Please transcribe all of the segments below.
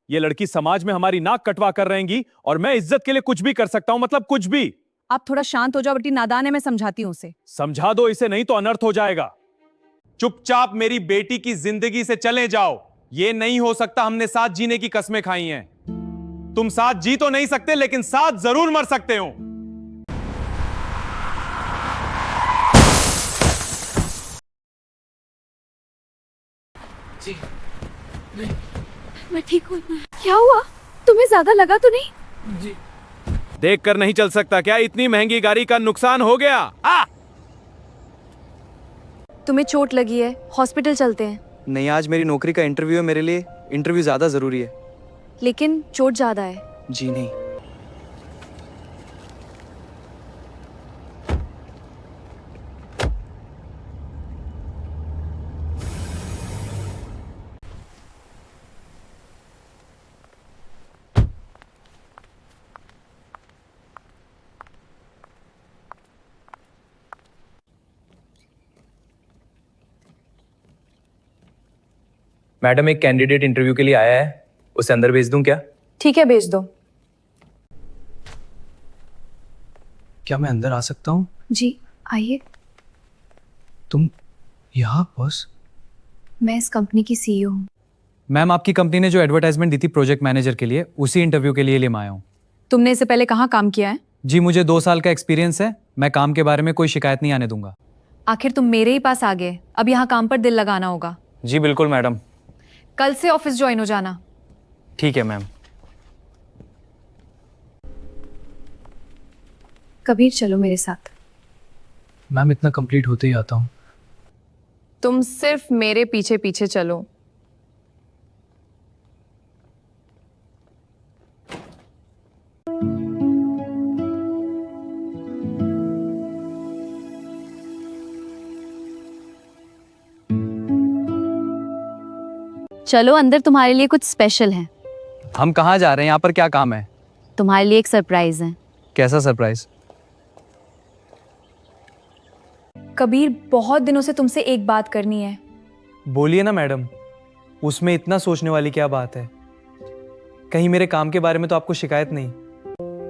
ये लड़की समाज में हमारी नाक कटवा कर रहेंगी और मैं इज्जत के लिए कुछ भी कर सकता हूं, मतलब कुछ भी। आप थोड़ा शांत हो जाओ, बेटी नादान है, मैं समझाती हूँ उसे। समझा दो इसे, नहीं तो अनर्थ हो जाएगा। चुपचाप मेरी बेटी की जिंदगी से चले जाओ। ये नहीं हो सकता, हमने साथ जीने की कस्में खाई हैं। तुम साथ जी तो नहीं सकते, लेकिन साथ जरूर मर सकते हो। जी मैं ठीक हूँ। क्या हुआ? तुम्हें ज्यादा लगा तो नहीं? जी। देख कर नहीं चल सकता क्या? इतनी महंगी गाड़ी का नुकसान हो गया। तुम्हें चोट लगी है, हॉस्पिटल चलते हैं। नहीं, आज मेरी नौकरी का इंटरव्यू है, मेरे लिए इंटरव्यू ज़्यादा ज़रूरी है। लेकिन चोट ज्यादा है। जी नहीं। मैडम, एक कैंडिडेट इंटरव्यू के लिए आया है, उसे अंदर भेज दूं क्या? ठीक है, भेज दो। क्या मैं अंदर आ सकता हूँ? जी आइए। तुम यहाँ बॉस? मैं इस कंपनी की सीईओ हूँ। मैम, आपकी कंपनी ने जो एडवर्टाइजमेंट दी थी प्रोजेक्ट मैनेजर के लिए, उसी इंटरव्यू के लिए मैं आया हूँ। तुमने इससे पहले कहाँ काम किया है? जी, मुझे 2 साल का एक्सपीरियंस है। मैं काम के बारे में कोई शिकायत नहीं आने दूंगा। आखिर तुम मेरे ही पास आ गए, अब यहाँ काम पर दिल लगाना होगा। जी बिल्कुल मैडम। कल से ऑफिस ज्वाइन हो जाना। ठीक है मैम। कबीर चलो मेरे साथ। मैम, इतना कंप्लीट होते ही आता हूँ। तुम सिर्फ मेरे पीछे पीछे चलो। चलो अंदर, तुम्हारे लिए कुछ स्पेशल है। हम कहाँ जा रहे हैं? यहाँ पर क्या काम है? तुम्हारे लिए एक सरप्राइज है। कैसा सरप्राइज? कबीर, बहुत दिनों से तुमसे एक बात करनी है। बोलिए ना मैडम, उसमें इतना सोचने वाली क्या बात है? कहीं मेरे काम के बारे में तो आपको शिकायत नहीं?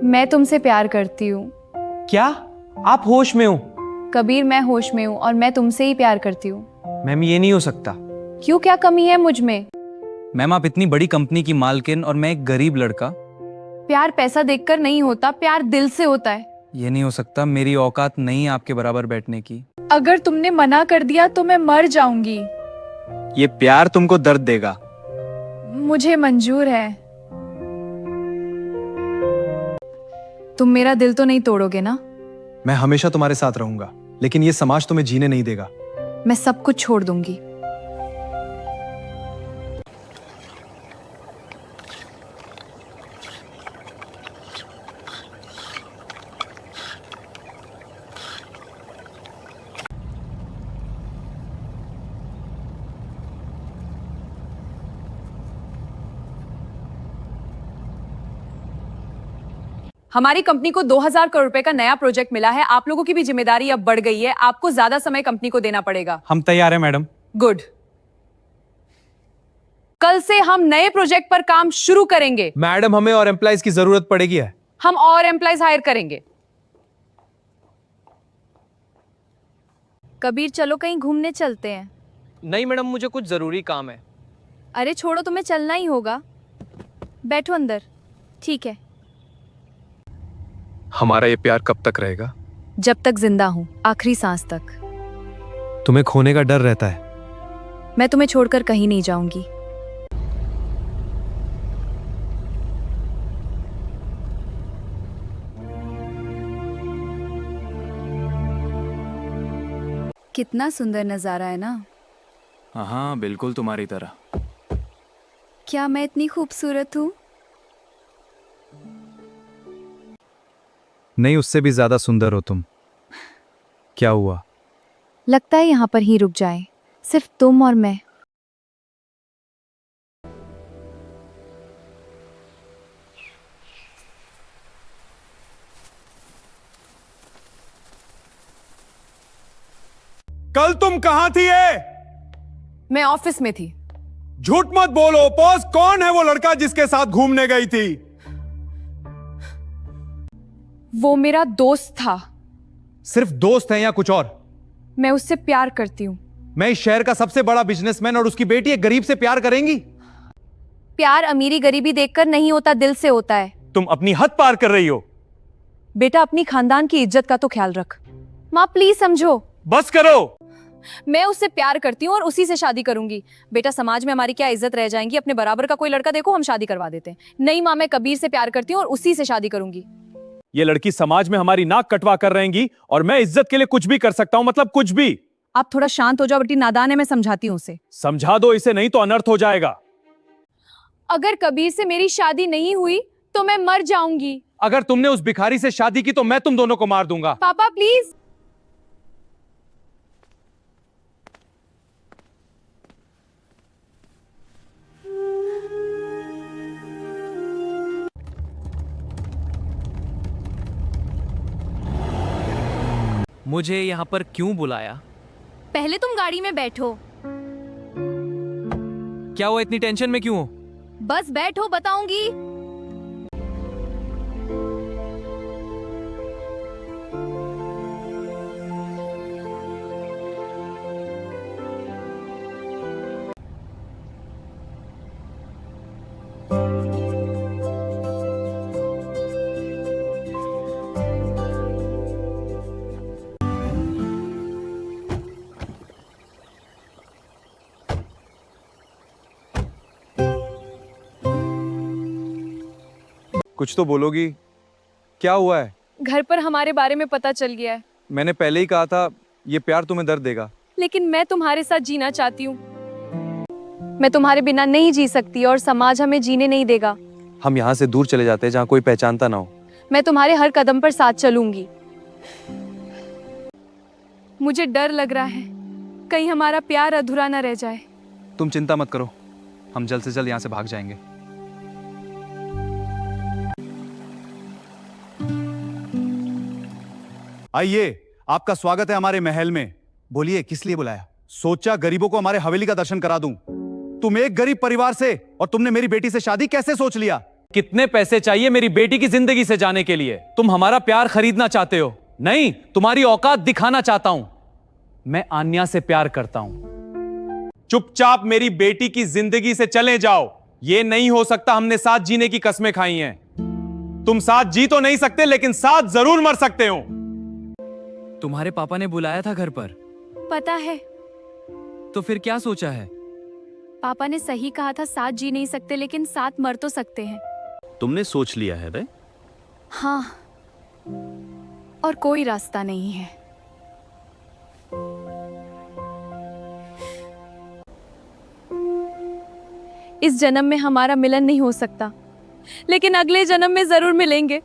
मैं तुमसे प्यार करती हूँ। क्या आप होश में हो? कबीर, मैं होश में हूँ और मैं तुमसे ही प्यार करती हूँ। मैम, ये नहीं हो सकता। क्यों, क्या कमी है मुझ में? मैम, आप इतनी बड़ी कंपनी की मालकिन और मैं एक गरीब लड़का। प्यार पैसा देखकर नहीं होता, प्यार दिल से होता है। ये नहीं हो सकता, मेरी औकात नहीं आपके बराबर बैठने की। अगर तुमने मना कर दिया तो मैं मर जाऊंगी। ये प्यार तुमको दर्द देगा। मुझे मंजूर है। तुम मेरा दिल तो नहीं तोड़ोगे ना? मैं हमेशा तुम्हारे साथ रहूंगा, लेकिन ये समाज तुम्हें जीने नहीं देगा। मैं सब कुछ छोड़ दूंगी। हमारी कंपनी को 2000 करोड़ रुपए का नया प्रोजेक्ट मिला है। आप लोगों की भी जिम्मेदारी अब बढ़ गई है। आपको ज्यादा समय कंपनी को देना पड़ेगा। हम तैयार हैं मैडम। गुड। कल से हम नए प्रोजेक्ट पर काम शुरू करेंगे। मैडम, हमें और एम्प्लॉइज की जरूरत पड़ेगी है। हम और एम्प्लॉइज हायर करेंगे। कबीर चलो कहीं घूमने चलते हैं। नहीं मैडम, मुझे कुछ जरूरी काम है। अरे छोड़ो, तुम्हें चलना ही होगा। बैठो अंदर। ठीक है। हमारा ये प्यार कब तक रहेगा? जब तक जिंदा हूं, आखिरी सांस तक। तुम्हें खोने का डर रहता है? मैं तुम्हें छोड़कर कहीं नहीं जाऊंगी। कितना सुंदर नजारा है ना? हाँ, बिल्कुल तुम्हारी तरह। क्या मैं इतनी खूबसूरत हूँ? नहीं, उससे भी ज्यादा सुंदर हो तुम। क्या हुआ? लगता है यहाँ पर ही रुक जाए, सिर्फ तुम और मैं। कल तुम कहां थी? मैं ऑफिस में थी। झूठ मत बोलो। पॉज, कौन है वो लड़का जिसके साथ घूमने गई थी? वो मेरा दोस्त था। सिर्फ दोस्त है या कुछ और? मैं उससे प्यार करती हूँ। मैं इस शहर का सबसे बड़ा बिजनेसमैन और उसकी बेटी एक गरीब से प्यार करेंगी? प्यार अमीरी गरीबी देखकर नहीं होता, दिल से होता है। तुम अपनी हद पार कर रही हो। बेटा, अपनी खानदान की इज्जत का तो ख्याल रख। माँ प्लीज समझो। बस करो। मैं उससे प्यार करती हूँ और उसी से शादी करूंगी। बेटा, समाज में हमारी क्या इज्जत रह जाएंगी? अपने बराबर का कोई लड़का देखो, हम शादी करवा देते हैं। नहीं माँ, मैं कबीर से प्यार करती हूँ और उसी से शादी करूंगी। ये लड़की समाज में हमारी नाक कटवा कर रहेंगी और मैं इज्जत के लिए कुछ भी कर सकता हूं, मतलब कुछ भी। आप थोड़ा शांत हो जाओ, बेटी नादान है, मैं समझाती हूँ उसे। समझा दो इसे, नहीं तो अनर्थ हो जाएगा। अगर कबीर से मेरी शादी नहीं हुई तो मैं मर जाऊंगी। अगर तुमने उस भिखारी से शादी की तो मैं तुम दोनों को मार दूंगा। पापा प्लीज। मुझे यहाँ पर क्यों बुलाया? पहले तुम गाड़ी में बैठो। क्या हुआ, इतनी टेंशन में क्यों हो? बस बैठो, बताऊंगी। कुछ तो बोलोगी। क्या हुआ है? घर पर हमारे बारे में पता चल गया है। मैंने पहले ही कहा था ये प्यार तुम्हें दर्द देगा। लेकिन मैं तुम्हारे साथ जीना चाहती हूँ। मैं तुम्हारे बिना नहीं जी सकती और समाज हमें जीने नहीं देगा। हम यहाँ से दूर चले जाते हैं जहाँ कोई पहचानता ना हो। मैं तुम्हारे हर कदम पर साथ चलूंगी। मुझे डर लग रहा है कहीं हमारा प्यार अधूरा न रह जाए। तुम चिंता मत करो, हम जल्द से जल्द यहाँ से भाग जाएंगे। आइए, आपका स्वागत है हमारे महल में। बोलिए, किस लिए बुलाया? सोचा गरीबों को हमारे हवेली का दर्शन करा दूं। तुम एक गरीब परिवार से और तुमने मेरी बेटी से शादी कैसे सोच लिया? कितने पैसे चाहिए मेरी बेटी की जिंदगी से जाने के लिए? तुम हमारा प्यार खरीदना चाहते हो? नहीं, तुम्हारी औकात दिखाना चाहता हूं। मैं आन्या से प्यार करता हूं। चुपचाप मेरी बेटी की जिंदगी से चले जाओ। ये नहीं हो सकता, हमने साथ जीने की कस्में खाई हैं। तुम साथ जी तो नहीं सकते लेकिन साथ जरूर मर सकते हो। तुम्हारे पापा ने बुलाया था घर पर, पता है। तो फिर क्या सोचा है? पापा ने सही कहा था, साथ जी नहीं सकते लेकिन साथ मर तो सकते हैं। तुमने सोच लिया है रे? हाँ, और कोई रास्ता नहीं है। इस जन्म में हमारा मिलन नहीं हो सकता, लेकिन अगले जन्म में जरूर मिलेंगे।